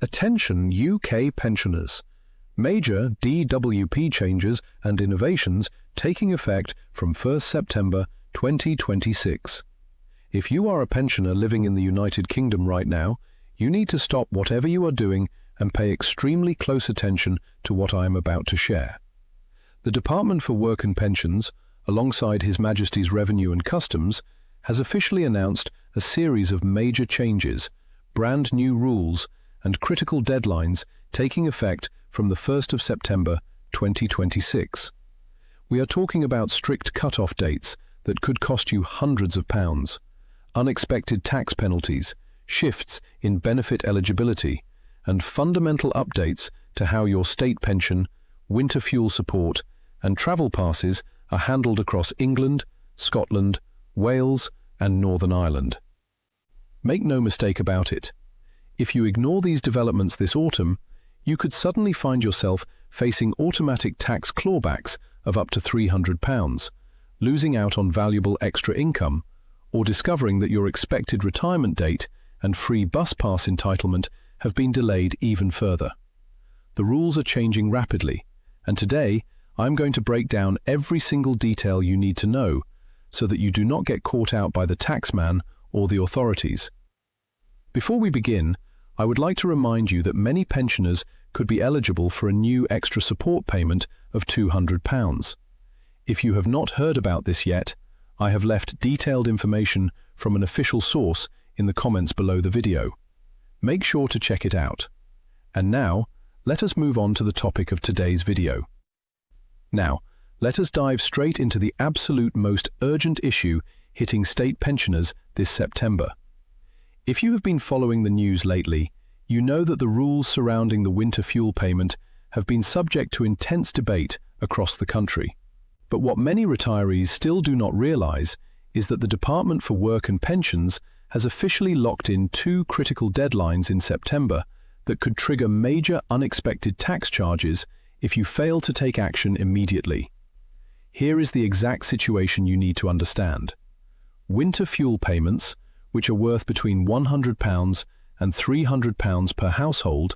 Attention UK pensioners. Major DWP changes and innovations taking effect from 1st September 2026. If you are a pensioner living in the United Kingdom right now, you need to stop whatever you are doing and pay extremely close attention to what I am about to share. The Department for Work and Pensions, alongside His Majesty's Revenue and Customs, has officially announced a series of major changes, brand new rules, and critical deadlines taking effect from the 1st of September 2026. We are talking about strict cut-off dates that could cost you hundreds of pounds, unexpected tax penalties, shifts in benefit eligibility, and fundamental updates to how your state pension, winter fuel support, and travel passes are handled across England, Scotland, Wales, and Northern Ireland. Make no mistake about it. If you ignore these developments this autumn, you could suddenly find yourself facing automatic tax clawbacks of up to £300, losing out on valuable extra income, or discovering that your expected retirement date and free bus pass entitlement have been delayed even further. The rules are changing rapidly, and today I'm going to break down every single detail you need to know so that you do not get caught out by the taxman or the authorities. Before we begin, I would like to remind you that many pensioners could be eligible for a new extra support payment of £200. If you have not heard about this yet, I have left detailed information from an official source in the comments below the video. Make sure to check it out. And now, let us move on to the topic of today's video. Now, let us dive straight into the absolute most urgent issue hitting state pensioners this September. If you have been following the news lately, you know that the rules surrounding the winter fuel payment have been subject to intense debate across the country. But what many retirees still do not realize is that the Department for Work and Pensions has officially locked in two critical deadlines in September that could trigger major unexpected tax charges if you fail to take action immediately. Here is the exact situation you need to understand. Winter fuel payments, which are worth between £100 and £300 per household,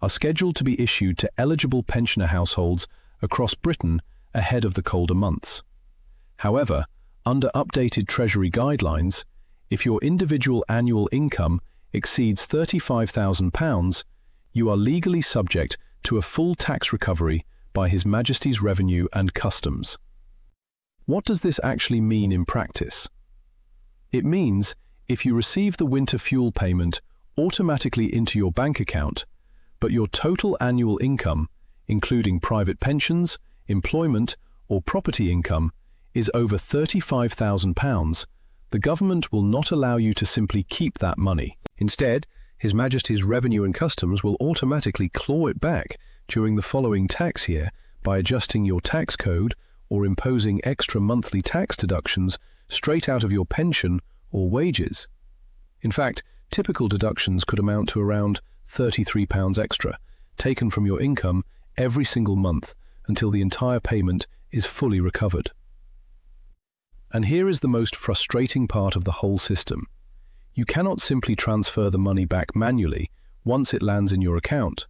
are scheduled to be issued to eligible pensioner households across Britain ahead of the colder months. However, under updated Treasury guidelines, if your individual annual income exceeds £35,000, you are legally subject to a full tax recovery by His Majesty's Revenue and Customs. What does this actually mean in practice? It means if you receive the winter fuel payment automatically into your bank account, but your total annual income, including private pensions, employment, or property income, is over £35,000, the government will not allow you to simply keep that money. Instead, His Majesty's Revenue and Customs will automatically claw it back during the following tax year by adjusting your tax code or imposing extra monthly tax deductions straight out of your pension or wages. In fact, typical deductions could amount to around £33 extra, taken from your income every single month until the entire payment is fully recovered. And here is the most frustrating part of the whole system. You cannot simply transfer the money back manually once it lands in your account.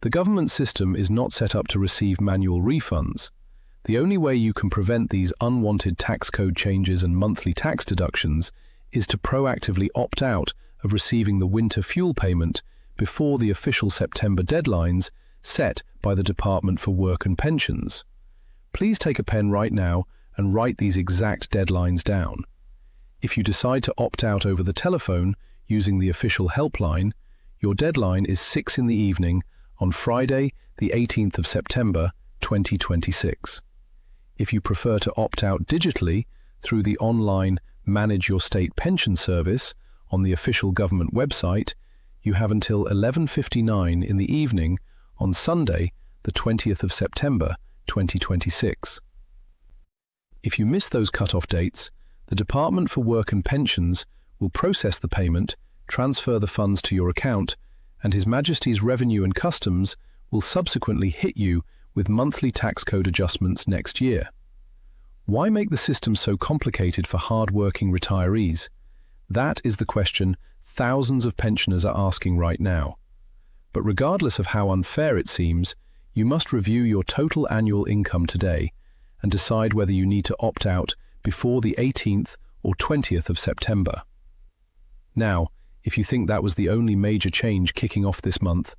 The government system is not set up to receive manual refunds. The only way you can prevent these unwanted tax code changes and monthly tax deductions is to proactively opt out of receiving the winter fuel payment before the official September deadlines set by the Department for Work and Pensions. Please take a pen right now and write these exact deadlines down. If you decide to opt out over the telephone using the official helpline, your deadline is 6 in the evening on Friday, the 18th of September, 2026. If you prefer to opt out digitally through the online Manage Your State Pension service on the official government website, you have until 11:59 in the evening on Sunday, the 20th of September, 2026. If you miss those cut-off dates, the Department for Work and Pensions will process the payment, transfer the funds to your account, and His Majesty's Revenue and Customs will subsequently hit you with monthly tax code adjustments next year. Why make the system so complicated for hard-working retirees? That is the question thousands of pensioners are asking right now. But regardless of how unfair it seems, you must review your total annual income today and decide whether you need to opt out before the 18th or 20th of September. Now, if you think that was the only major change kicking off this month,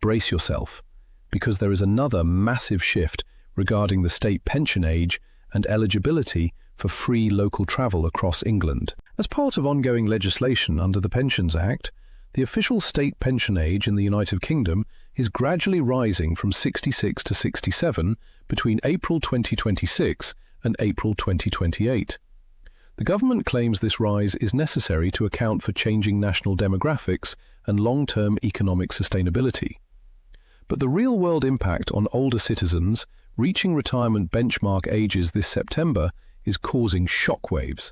brace yourself, because there is another massive shift regarding the state pension age and eligibility for free local travel across England. As part of ongoing legislation under the Pensions Act, the official state pension age in the United Kingdom is gradually rising from 66 to 67 between April 2026 and April 2028. The government claims this rise is necessary to account for changing national demographics and long-term economic sustainability. But the real-world impact on older citizens reaching retirement benchmark ages this September is causing shockwaves.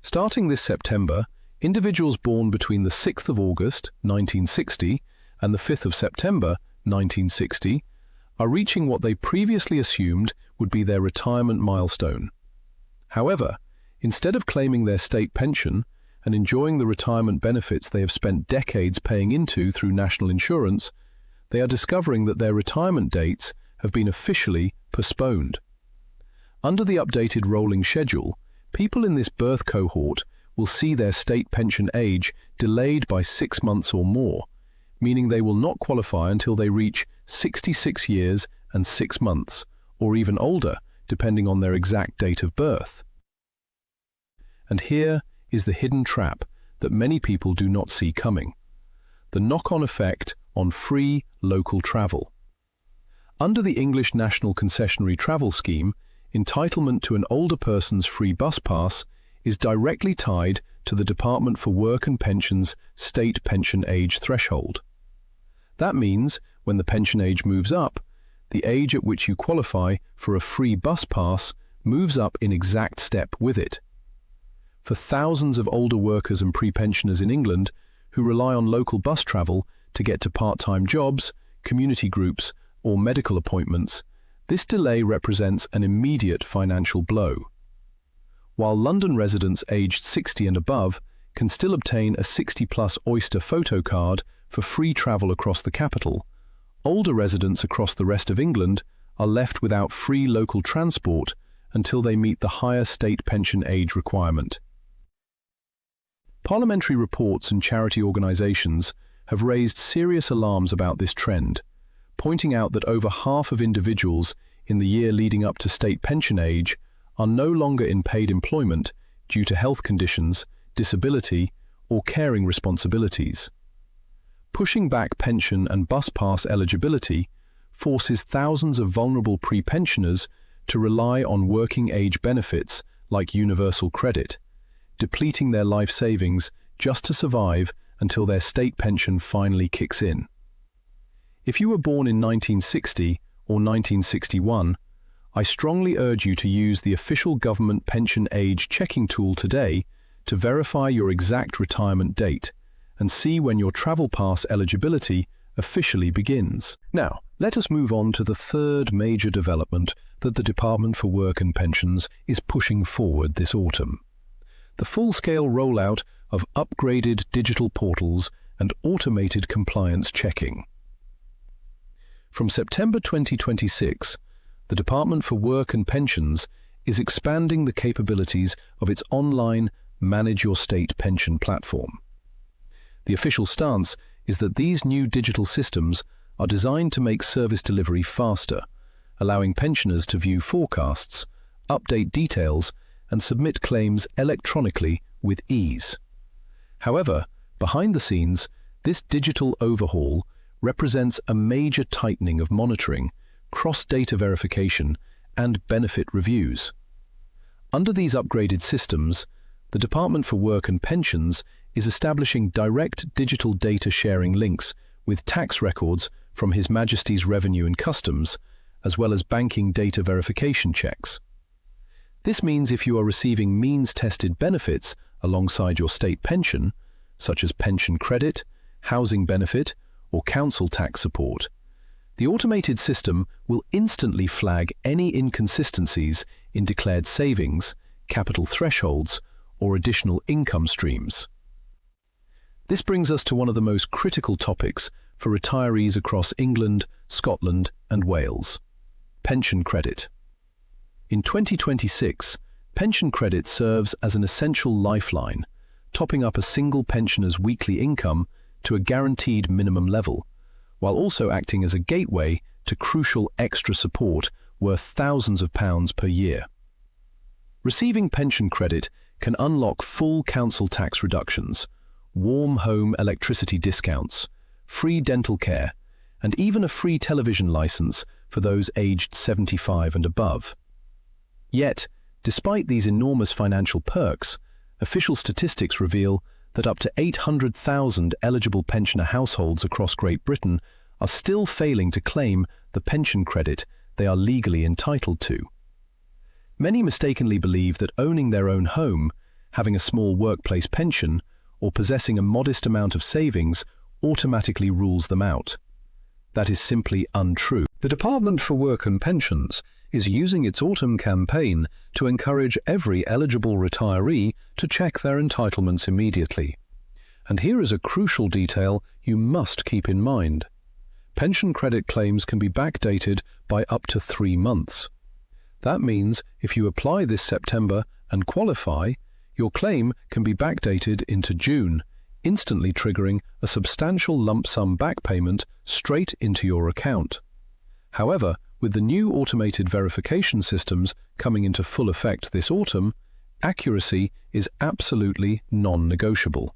Starting this September, individuals born between the 6th of August 1960 and the 5th of September 1960 are reaching what they previously assumed would be their retirement milestone. However, instead of claiming their state pension and enjoying the retirement benefits they have spent decades paying into through national insurance, they are discovering that their retirement dates have been officially postponed. Under the updated rolling schedule, people in this birth cohort will see their state pension age delayed by 6 months or more, meaning they will not qualify until they reach 66 years and 6 months, or even older, depending on their exact date of birth. And here is the hidden trap that many people do not see coming: the knock-on effect on free local travel. Under the English National Concessionary Travel Scheme, entitlement to an older person's free bus pass is directly tied to the Department for Work and Pensions state pension age threshold. That means when the pension age moves up, the age at which you qualify for a free bus pass moves up in exact step with it. For thousands of older workers and pre-pensioners in England who rely on local bus travel to get to part-time jobs, community groups, or medical appointments, this delay represents an immediate financial blow. While London residents aged 60 and above can still obtain a 60-plus Oyster photo card for free travel across the capital, older residents across the rest of England are left without free local transport until they meet the higher state pension age requirement. Parliamentary reports and charity organisations have raised serious alarms about this trend, pointing out that over half of individuals in the year leading up to state pension age are no longer in paid employment due to health conditions, disability, or caring responsibilities. Pushing back pension and bus pass eligibility forces thousands of vulnerable pre-pensioners to rely on working age benefits like universal credit, depleting their life savings just to survive until their state pension finally kicks in. If you were born in 1960 or 1961, I strongly urge you to use the official government pension age checking tool today to verify your exact retirement date and see when your travel pass eligibility officially begins. Now, let us move on to the third major development that the Department for Work and Pensions is pushing forward this autumn: the full-scale rollout of upgraded digital portals and automated compliance checking. From September 2026, the Department for Work and Pensions is expanding the capabilities of its online Manage Your State Pension platform. The official stance is that these new digital systems are designed to make service delivery faster, allowing pensioners to view forecasts, update details, and submit claims electronically with ease. However, behind the scenes, this digital overhaul represents a major tightening of monitoring, cross-data verification, and benefit reviews. Under these upgraded systems, the Department for Work and Pensions is establishing direct digital data sharing links with tax records from His Majesty's Revenue and Customs, as well as banking data verification checks. This means if you are receiving means-tested benefits alongside your state pension, such as pension credit, housing benefit, or council tax support, the automated system will instantly flag any inconsistencies in declared savings, capital thresholds, or additional income streams. This brings us to one of the most critical topics for retirees across England, Scotland, and Wales: pension credit. In 2026, pension credit serves as an essential lifeline, topping up a single pensioner's weekly income to a guaranteed minimum level, while also acting as a gateway to crucial extra support worth thousands of pounds per year. Receiving pension credit can unlock full council tax reductions, warm home electricity discounts, free dental care, and even a free television license for those aged 75 and above. Yet, despite these enormous financial perks, official statistics reveal that up to 800,000 eligible pensioner households across Great Britain are still failing to claim the pension credit they are legally entitled to. Many mistakenly believe that owning their own home, having a small workplace pension, or possessing a modest amount of savings automatically rules them out. That is simply untrue. The Department for Work and Pensions is using its autumn campaign to encourage every eligible retiree to check their entitlements immediately. And here is a crucial detail you must keep in mind. Pension credit claims can be backdated by up to 3 months. That means if you apply this September and qualify, your claim can be backdated into June, instantly triggering a substantial lump sum back payment straight into your account. However, with the new automated verification systems coming into full effect this autumn, accuracy is absolutely non-negotiable.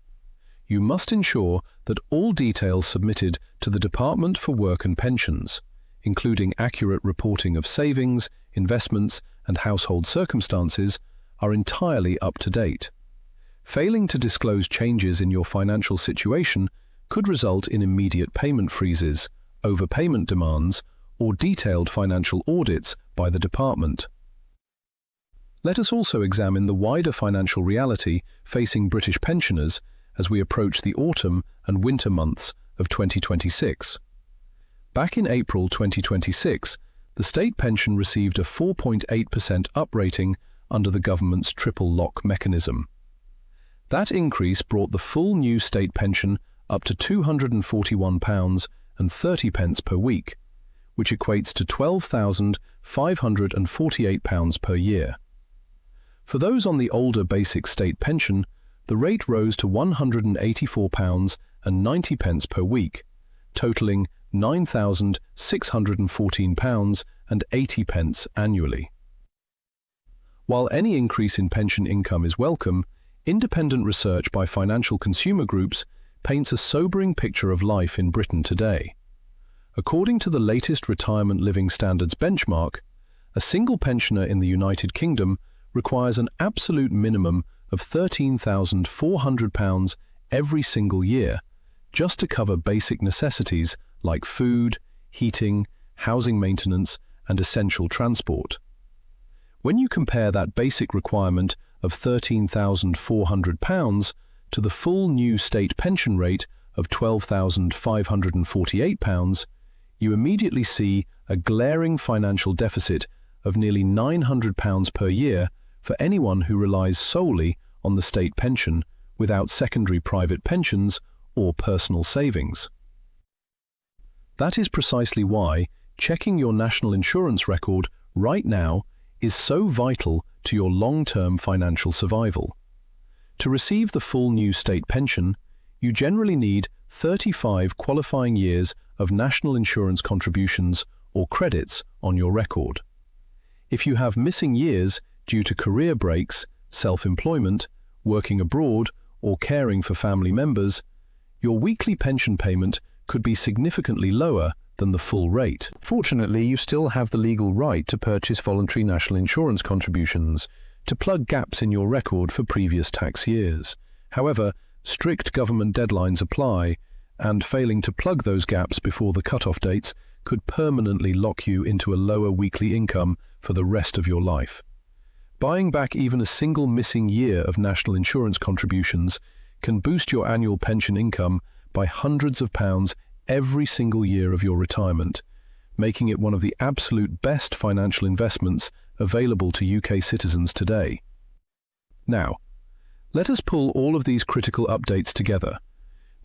You must ensure that all details submitted to the Department for Work and Pensions, including accurate reporting of savings, investments, and household circumstances, are entirely up to date. Failing to disclose changes in your financial situation could result in immediate payment freezes, overpayment demands, or detailed financial audits by the department. Let us also examine the wider financial reality facing British pensioners as we approach the autumn and winter months of 2026. Back in April 2026, the state pension received a 4.8% uprating under the government's triple lock mechanism. That increase brought the full new state pension up to £241.30 per week, which equates to £12,548 per year. For those on the older basic state pension, the rate rose to £184.90 per week, totaling £9,614.80 annually. While any increase in pension income is welcome, independent research by financial consumer groups paints a sobering picture of life in Britain today. According to the latest Retirement Living Standards benchmark, a single pensioner in the United Kingdom requires an absolute minimum of £13,400 every single year just to cover basic necessities like food, heating, housing maintenance, and essential transport. When you compare that basic requirement of £13,400 to the full new state pension rate of £12,548, you immediately see a glaring financial deficit of nearly £900 per year for anyone who relies solely on the state pension without secondary private pensions or personal savings. That is precisely why checking your national insurance record right now is so vital to your long-term financial survival. To receive the full new state pension, you generally need 35 qualifying years of national insurance contributions or credits on your record. If you have missing years due to career breaks, self-employment, working abroad, or caring for family members, your weekly pension payment could be significantly lower than the full rate. Fortunately, you still have the legal right to purchase voluntary national insurance contributions to plug gaps in your record for previous tax years. However, strict government deadlines apply, and failing to plug those gaps before the cut-off dates could permanently lock you into a lower weekly income for the rest of your life. Buying back even a single missing year of national insurance contributions can boost your annual pension income by hundreds of pounds every single year of your retirement, making it one of the absolute best financial investments available to UK citizens today. Now, let us pull all of these critical updates together.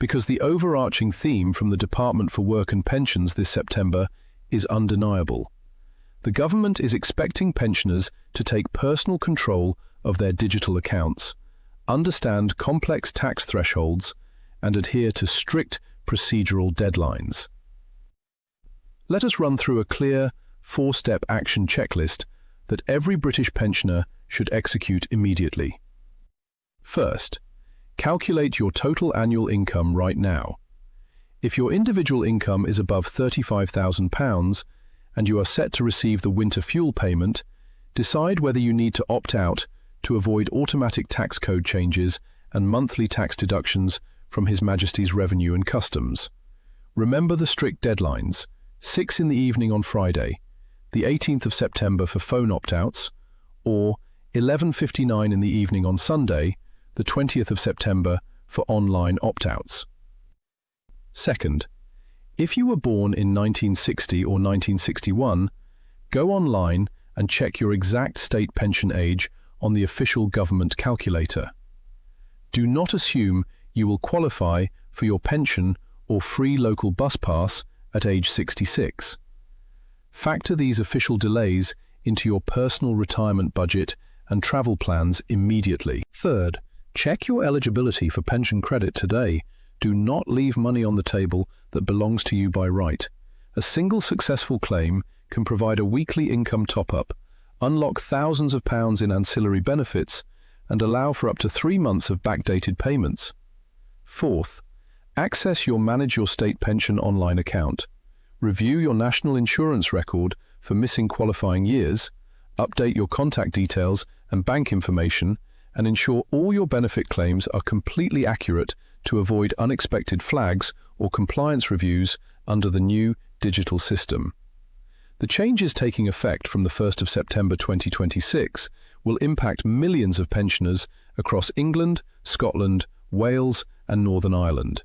because the overarching theme from the Department for Work and Pensions this September is undeniable. The government is expecting pensioners to take personal control of their digital accounts, understand complex tax thresholds, and adhere to strict procedural deadlines. Let us run through a clear, four-step action checklist that every British pensioner should execute immediately. First, calculate your total annual income right now. If your individual income is above £35,000 and you are set to receive the winter fuel payment, decide whether you need to opt out to avoid automatic tax code changes and monthly tax deductions from His Majesty's Revenue and Customs. Remember the strict deadlines: 6 in the evening on Friday, the 18th of September for phone opt-outs, or 11:59 in the evening on Sunday, the 20th of September for online opt-outs. Second, if you were born in 1960 or 1961, go online and check your exact state pension age on the official government calculator. Do not assume you will qualify for your pension or free local bus pass at age 66. Factor these official delays into your personal retirement budget and travel plans immediately. Third, check your eligibility for pension credit today. Do not leave money on the table that belongs to you by right. A single successful claim can provide a weekly income top-up, unlock thousands of pounds in ancillary benefits, and allow for up to 3 months of backdated payments. Fourth, access your Manage Your State Pension online account. Review your national insurance record for missing qualifying years, update your contact details and bank information, and ensure all your benefit claims are completely accurate to avoid unexpected flags or compliance reviews under the new digital system. The changes taking effect from the 1st of September 2026 will impact millions of pensioners across England, Scotland, Wales, and Northern Ireland.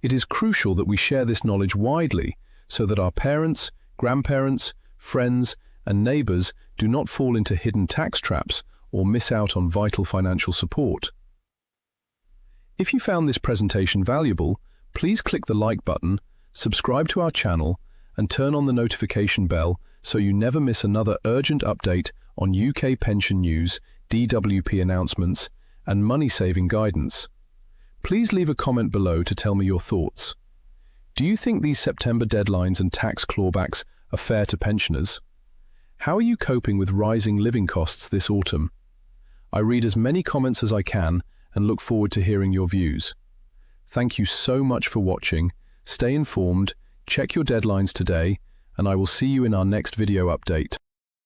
It is crucial that we share this knowledge widely so that our parents, grandparents, friends, and neighbours do not fall into hidden tax traps or miss out on vital financial support. If you found this presentation valuable, please click the like button, subscribe to our channel, and turn on the notification bell so you never miss another urgent update on UK pension news, DWP announcements, and money-saving guidance. Please leave a comment below to tell me your thoughts. Do you think these September deadlines and tax clawbacks are fair to pensioners? How are you coping with rising living costs this autumn? I read as many comments as I can and look forward to hearing your views. Thank you so much for watching. Stay informed, check your deadlines today, and I will see you in our next video update.